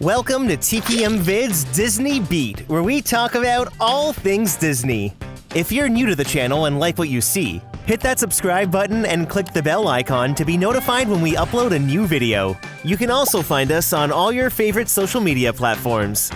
Welcome to TPM Vid's Disney Beat, where we talk about all things Disney. If you're new to the channel and like what you see, hit that subscribe button and click the bell icon to be notified when we upload a new video. You can also find us on all your favorite social media platforms.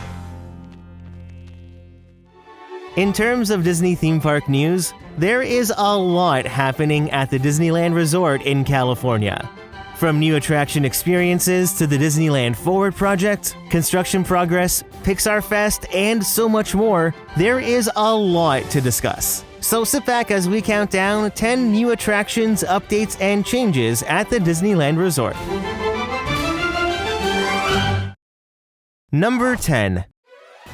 In terms of Disney theme park news, there is a lot happening at the Disneyland Resort in California. From new attraction experiences to the Disneyland Forward project, construction progress, Pixar Fest, and so much more, there is a lot to discuss. So sit back as we count down 10 new attractions, updates, and changes at the Disneyland Resort. Number 10.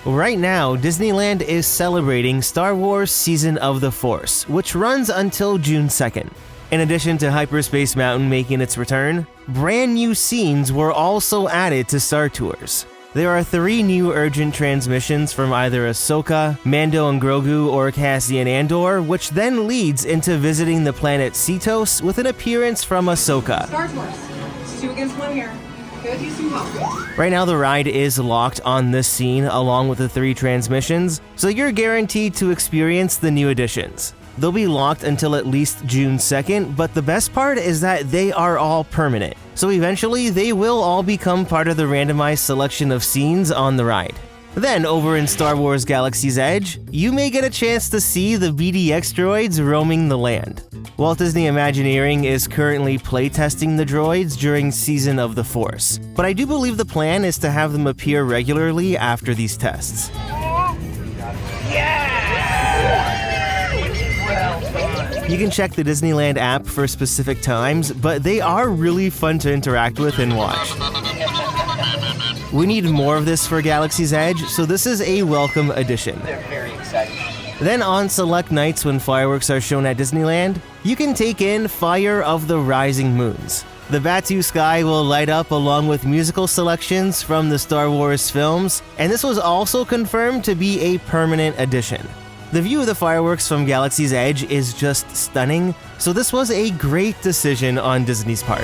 Right now, Disneyland is celebrating Star Wars Season of the Force, which runs until June 2nd. In addition to Hyperspace Mountain making its return, brand new scenes were also added to Star Tours. There are 3 new urgent transmissions from either Ahsoka, Mando and Grogu, or Cassian Andor, which then leads into visiting the planet Cetos with an appearance from Ahsoka. Star Tours. It's 2 against 1 here. Go do some help. Right now the ride is locked on this scene along with the 3 transmissions, so you're guaranteed to experience the new additions. They'll be locked until at least June 2nd, but the best part is that they are all permanent. So eventually, they will all become part of the randomized selection of scenes on the ride. Then, over in Star Wars Galaxy's Edge, you may get a chance to see the BDX droids roaming the land. Walt Disney Imagineering is currently playtesting the droids during Season of the Force, but I do believe the plan is to have them appear regularly after these tests. You can check the Disneyland app for specific times, but they are really fun to interact with and watch. We need more of this for Galaxy's Edge, so this is a welcome addition. They're very exciting. Then on select nights when fireworks are shown at Disneyland, you can take in Fire of the Rising Moons. The Batuu sky will light up along with musical selections from the Star Wars films, and this was also confirmed to be a permanent addition. The view of the fireworks from Galaxy's Edge is just stunning, so this was a great decision on Disney's part.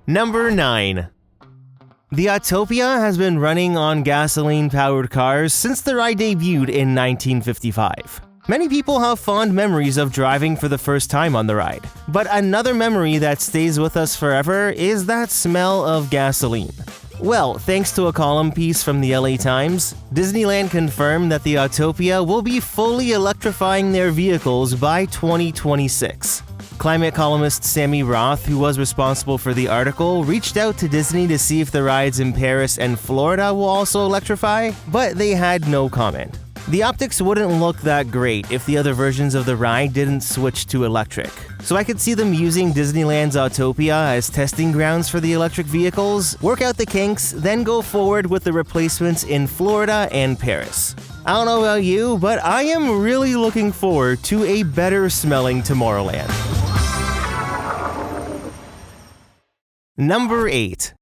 Number 9. The Autopia has been running on gasoline-powered cars since the ride debuted in 1955. Many people have fond memories of driving for the first time on the ride, but another memory that stays with us forever is that smell of gasoline. Well, thanks to a column piece from the LA Times, Disneyland confirmed that the Autopia will be fully electrifying their vehicles by 2026. Climate columnist Sammy Roth, who was responsible for the article, reached out to Disney to see if the rides in Paris and Florida will also electrify, but they had no comment. The optics wouldn't look that great if the other versions of the ride didn't switch to electric. So I could see them using Disneyland's Autopia as testing grounds for the electric vehicles, work out the kinks, then go forward with the replacements in Florida and Paris. I don't know about you, but I am really looking forward to a better smelling Tomorrowland. Number 8.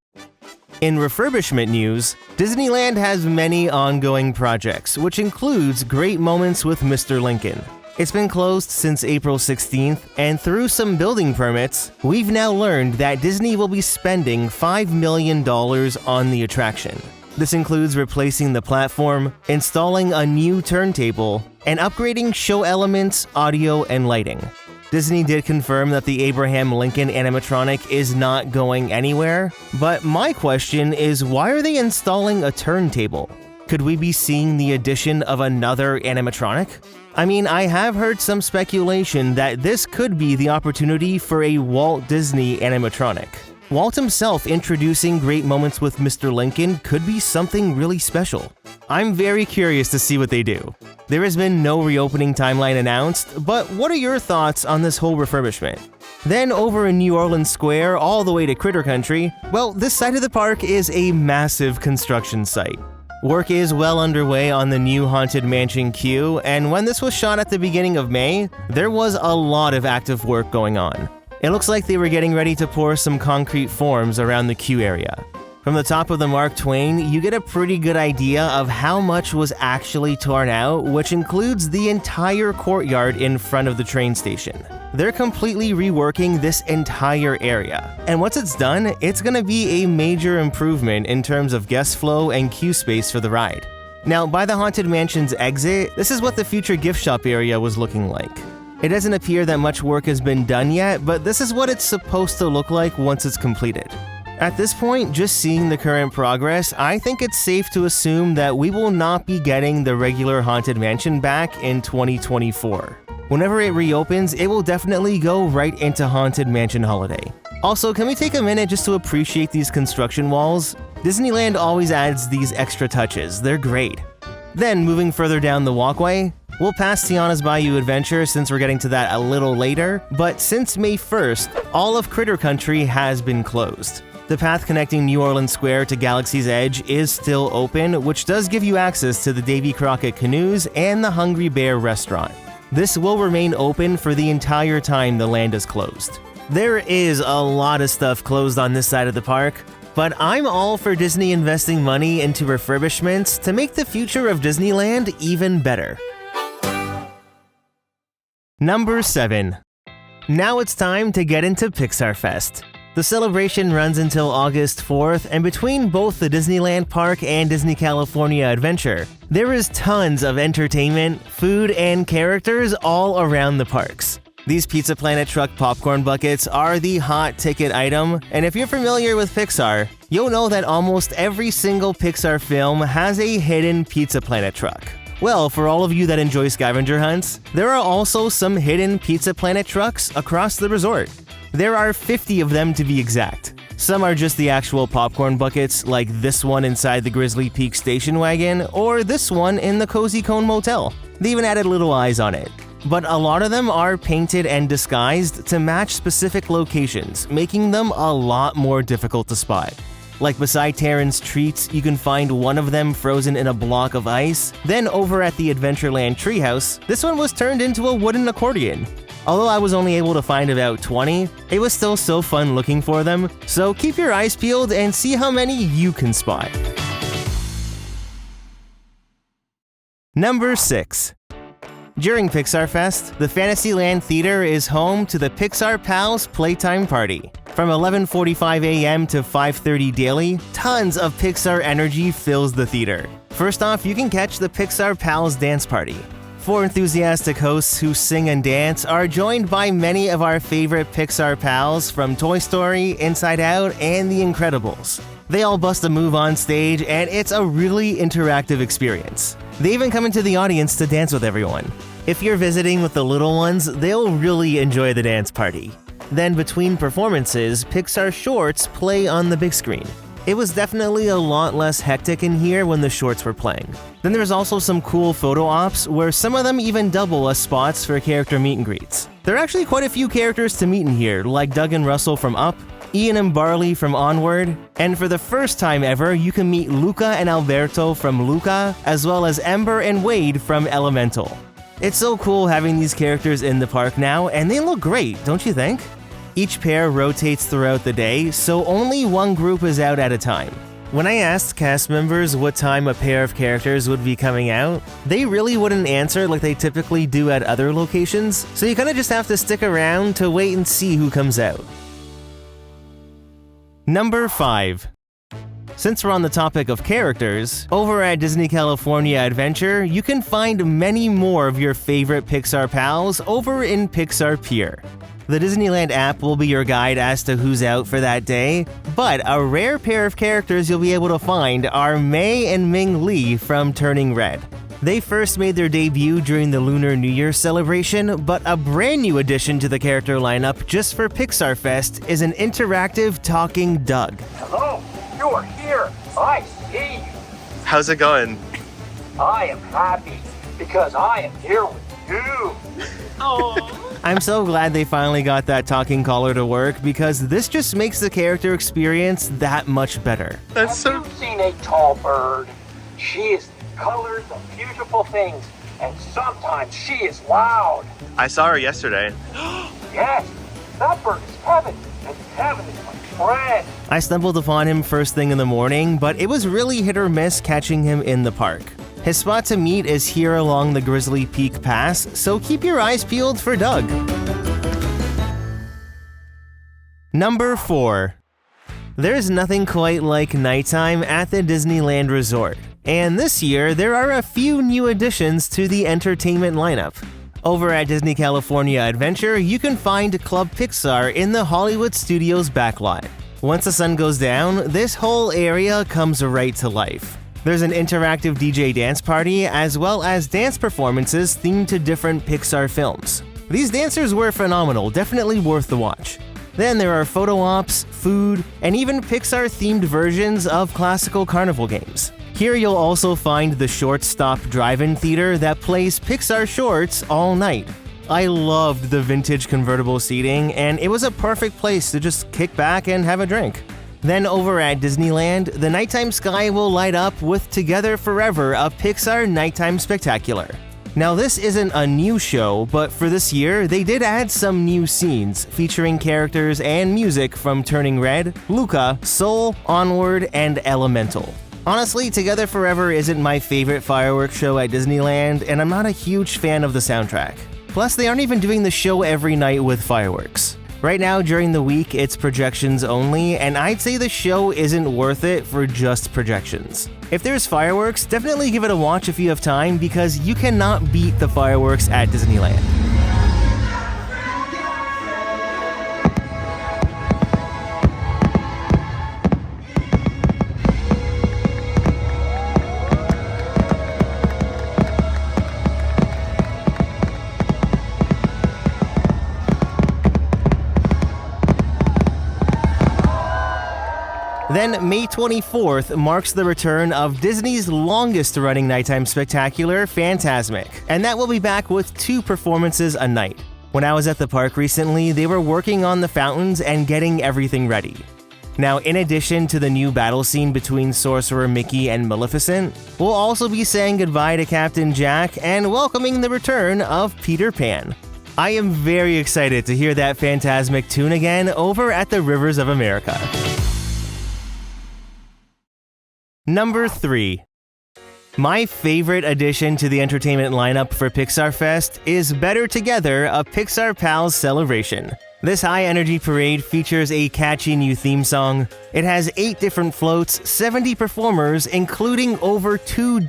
In refurbishment news, Disneyland has many ongoing projects, which includes Great Moments with Mr. Lincoln. It's been closed since April 16th, and through some building permits, we've now learned that Disney will be spending $5 million on the attraction. This includes replacing the platform, installing a new turntable, and upgrading show elements, audio, and lighting. Disney did confirm that the Abraham Lincoln animatronic is not going anywhere, but my question is, why are they installing a turntable? Could we be seeing the addition of another animatronic? I mean, I have heard some speculation that this could be the opportunity for a Walt Disney animatronic. Walt himself introducing Great Moments with Mr. Lincoln could be something really special. I'm very curious to see what they do. There has been no reopening timeline announced, but what are your thoughts on this whole refurbishment? Then over in New Orleans Square all the way to Critter Country, well, this side of the park is a massive construction site. Work is well underway on the new Haunted Mansion queue, and when this was shot at the beginning of May, there was a lot of active work going on. It looks like they were getting ready to pour some concrete forms around the queue area. From the top of the Mark Twain, you get a pretty good idea of how much was actually torn out, which includes the entire courtyard in front of the train station. They're completely reworking this entire area. And once it's done, it's gonna be a major improvement in terms of guest flow and queue space for the ride. Now, by the Haunted Mansion's exit, this is what the future gift shop area was looking like. It doesn't appear that much work has been done yet, but this is what it's supposed to look like once it's completed. At this point, just seeing the current progress, I think it's safe to assume that we will not be getting the regular Haunted Mansion back in 2024. Whenever it reopens, it will definitely go right into Haunted Mansion Holiday. Also, can we take a minute just to appreciate these construction walls? Disneyland always adds these extra touches, they're great. Then, moving further down the walkway, we'll pass Tiana's Bayou Adventure since we're getting to that a little later, but since May 1st, all of Critter Country has been closed. The path connecting New Orleans Square to Galaxy's Edge is still open, which does give you access to the Davy Crockett canoes and the Hungry Bear restaurant. This will remain open for the entire time the land is closed. There is a lot of stuff closed on this side of the park, but I'm all for Disney investing money into refurbishments to make the future of Disneyland even better. Number 7. Now it's time to get into Pixar Fest. The celebration runs until August 4th, and between both the Disneyland Park and Disney California Adventure, there is tons of entertainment, food, and characters all around the parks. These Pizza Planet truck popcorn buckets are the hot ticket item, and if you're familiar with Pixar, you'll know that almost every single Pixar film has a hidden Pizza Planet truck. Well, for all of you that enjoy scavenger hunts, there are also some hidden Pizza Planet trucks across the resort. There are 50 of them to be exact. Some are just the actual popcorn buckets, like this one inside the Grizzly Peak station wagon, or this one in the Cozy Cone Motel. They even added little eyes on it. But a lot of them are painted and disguised to match specific locations, making them a lot more difficult to spot. Like beside Terran's Treats, you can find one of them frozen in a block of ice. Then over at the Adventureland Treehouse, this one was turned into a wooden accordion. Although I was only able to find about 20, it was still so fun looking for them, so keep your eyes peeled and see how many you can spot. Number 6. During Pixar Fest, the Fantasyland Theater is home to the Pixar Pals Playtime Party. From 11:45 a.m. to 5:30 daily, tons of Pixar energy fills the theater. First off, you can catch the Pixar Pals Dance Party. 4 enthusiastic hosts who sing and dance are joined by many of our favorite Pixar pals from Toy Story, Inside Out, and The Incredibles. They all bust a move on stage, and it's a really interactive experience. They even come into the audience to dance with everyone. If you're visiting with the little ones, they'll really enjoy the dance party. Then between performances, Pixar shorts play on the big screen. It was definitely a lot less hectic in here when the shorts were playing. Then there's also some cool photo ops where some of them even double as spots for character meet and greets. There are actually quite a few characters to meet in here, like Doug and Russell from Up, Ian and Barley from Onward, and for the first time ever, you can meet Luca and Alberto from Luca, as well as Ember and Wade from Elemental. It's so cool having these characters in the park now, and they look great, don't you think? Each pair rotates throughout the day, so only one group is out at a time. When I asked cast members what time a pair of characters would be coming out, they really wouldn't answer like they typically do at other locations, so you kinda just have to stick around to wait and see who comes out. Number 5. Since we're on the topic of characters, over at Disney California Adventure, you can find many more of your favorite Pixar pals over in Pixar Pier. The Disneyland app will be your guide as to who's out for that day, but a rare pair of characters you'll be able to find are Mei and Ming Lee from Turning Red. They first made their debut during the Lunar New Year celebration, but a brand new addition to the character lineup just for Pixar Fest is an interactive talking Doug. Hello, you are here. I see you. How's it going? I am happy because I am here with you. Oh. I'm so glad they finally got that talking collar to work because this just makes the character experience that much better. That's Have you seen a tall bird? She is colors of beautiful things, and sometimes she is loud. I saw her yesterday. Yes, that bird is Kevin, and Kevin is my friend. I stumbled upon him first thing in the morning, but it was really hit or miss catching him in the park. His spot to meet is here along the Grizzly Peak Pass, so keep your eyes peeled for Doug. Number 4. There's nothing quite like nighttime at the Disneyland Resort, and this year there are a few new additions to the entertainment lineup. Over at Disney California Adventure, you can find Club Pixar in the Hollywood Studios backlot. Once the sun goes down, this whole area comes right to life. There's an interactive DJ dance party as well as dance performances themed to different Pixar films. These dancers were phenomenal, definitely worth the watch. Then there are photo ops, food, and even Pixar-themed versions of classical carnival games. Here you'll also find the Short Stop Drive-In Theater that plays Pixar shorts all night. I loved the vintage convertible seating, and it was a perfect place to just kick back and have a drink. Then over at Disneyland, the nighttime sky will light up with Together Forever, a Pixar nighttime spectacular. Now this isn't a new show, but for this year, they did add some new scenes featuring characters and music from Turning Red, Luca, Soul, Onward, and Elemental. Honestly, Together Forever isn't my favorite fireworks show at Disneyland, and I'm not a huge fan of the soundtrack. Plus, they aren't even doing the show every night with fireworks. Right now, during the week, it's projections only, and I'd say the show isn't worth it for just projections. If there's fireworks, definitely give it a watch if you have time, because you cannot beat the fireworks at Disneyland. Then May 24th marks the return of Disney's longest-running nighttime spectacular, Fantasmic, and that will be back with 2 performances a night. When I was at the park recently, they were working on the fountains and getting everything ready. Now, in addition to the new battle scene between Sorcerer Mickey and Maleficent, we'll also be saying goodbye to Captain Jack and welcoming the return of Peter Pan. I am very excited to hear that Fantasmic tune again over at the Rivers of America. Number 3. My favorite addition to the entertainment lineup for Pixar Fest is Better Together, a Pixar Pals celebration. This high-energy parade features a catchy new theme song. It has 8 different floats, 70 performers, including over 24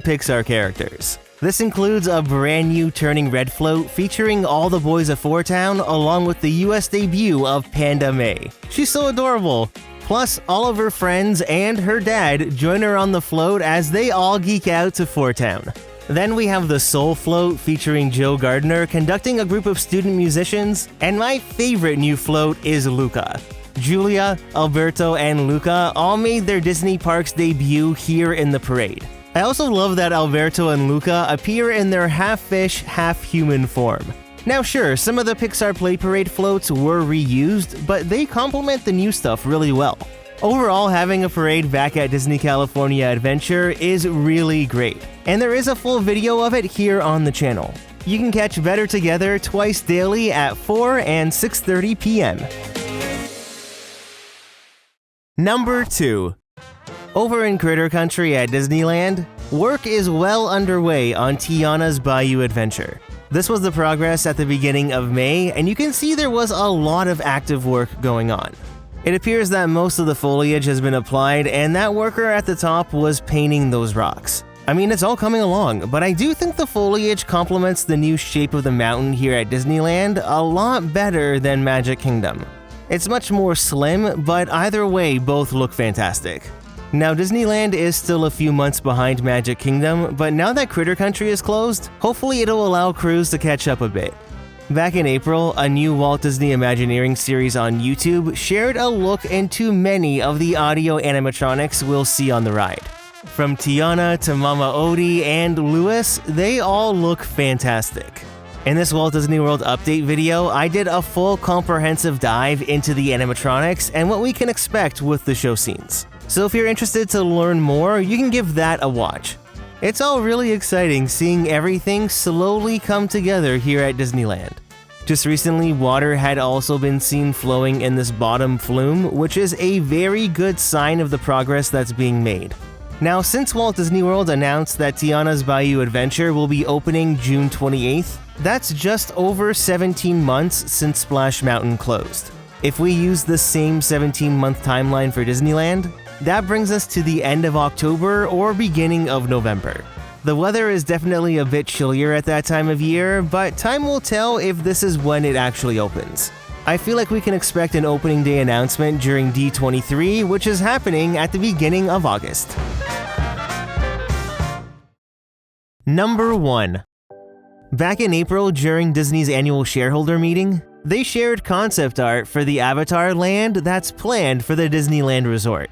Pixar characters. This includes a brand new Turning Red float featuring all the boys of Four Town, along with the US debut of Panda May. She's so adorable. Plus, all of her friends and her dad join her on the float as they all geek out to Four Town. Then we have the Soul Float featuring Joe Gardner conducting a group of student musicians, and my favorite new float is Luca. Julia, Alberto, and Luca all made their Disney Parks debut here in the parade. I also love that Alberto and Luca appear in their half-fish, half-human form. Now sure, some of the Pixar Play Parade floats were reused, but they complement the new stuff really well. Overall, having a parade back at Disney California Adventure is really great, and there is a full video of it here on the channel. You can catch Better Together twice daily at 4 and 6:30 p.m. Number 2. Over in Critter Country at Disneyland, work is well underway on Tiana's Bayou Adventure. This was the progress at the beginning of May, and you can see there was a lot of active work going on. It appears that most of the foliage has been applied, and that worker at the top was painting those rocks. I mean, it's all coming along, but I do think the foliage complements the new shape of the mountain here at Disneyland a lot better than Magic Kingdom. It's much more slim, but either way, both look fantastic. Now, Disneyland is still a few months behind Magic Kingdom, but now that Critter Country is closed, hopefully it'll allow crews to catch up a bit. Back in April, a new Walt Disney Imagineering series on YouTube shared a look into many of the audio animatronics we'll see on the ride. From Tiana to Mama Odie and Louis, they all look fantastic. In this Walt Disney World update video, I did a full comprehensive dive into the animatronics and what we can expect with the show scenes. So if you're interested to learn more, you can give that a watch. It's all really exciting seeing everything slowly come together here at Disneyland. Just recently, water had also been seen flowing in this bottom flume, which is a very good sign of the progress that's being made. Now, since Walt Disney World announced that Tiana's Bayou Adventure will be opening June 28th, that's just over 17 months since Splash Mountain closed. If we use the same 17-month timeline for Disneyland, that brings us to the end of October or beginning of November. The weather is definitely a bit chillier at that time of year, but time will tell if this is when it actually opens. I feel like we can expect an opening day announcement during D23, which is happening at the beginning of August. Number 1. Back in April during Disney's annual shareholder meeting, they shared concept art for the Avatar land that's planned for the Disneyland resort.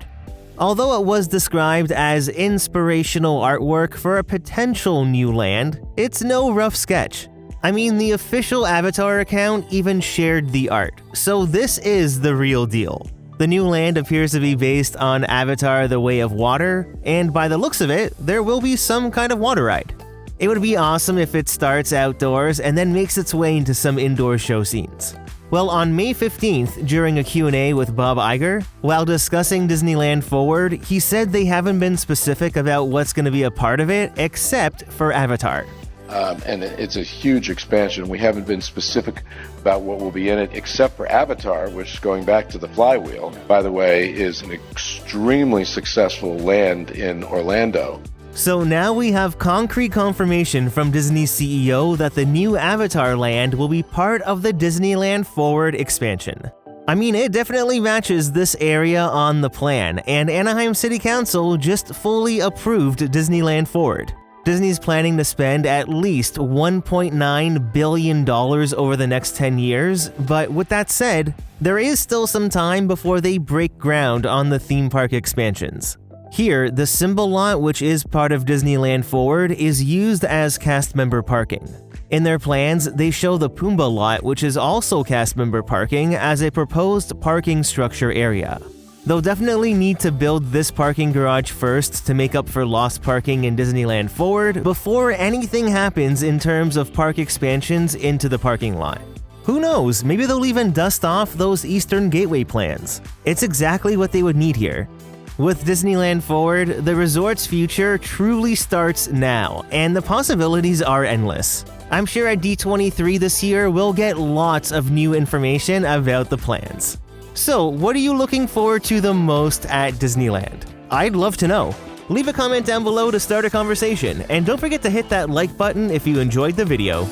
Although it was described as inspirational artwork for a potential new land, it's no rough sketch. I mean, the official Avatar account even shared the art, so this is the real deal. The new land appears to be based on Avatar: The Way of Water, and by the looks of it, there will be some kind of water ride. It would be awesome if it starts outdoors and then makes its way into some indoor show scenes. Well, on May 15th, during a Q&A with Bob Iger, while discussing Disneyland Forward, he said they haven't been specific about what's going to be a part of it except for Avatar. And it's a huge expansion. We haven't been specific about what will be in it except for Avatar, which, going back to the flywheel, by the way, is an extremely successful land in Orlando. So now we have concrete confirmation from Disney's CEO that the new Avatar land will be part of the Disneyland Forward expansion. I mean, it definitely matches this area on the plan, and Anaheim City Council just fully approved Disneyland Forward. Disney's planning to spend at least $1.9 billion over the next 10 years, but with that said, there is still some time before they break ground on the theme park expansions. Here, the Symbol lot, which is part of Disneyland Forward, is used as cast member parking. In their plans, they show the Pumbaa lot, which is also cast member parking, as a proposed parking structure area. They'll definitely need to build this parking garage first to make up for lost parking in Disneyland Forward before anything happens in terms of park expansions into the parking lot. Who knows, maybe they'll even dust off those Eastern Gateway plans. It's exactly what they would need here. With Disneyland Forward, the resort's future truly starts now, and the possibilities are endless. I'm sure at D23 this year we'll get lots of new information about the plans. So, what are you looking forward to the most at Disneyland? I'd love to know. Leave a comment down below to start a conversation, and don't forget to hit that like button if you enjoyed the video.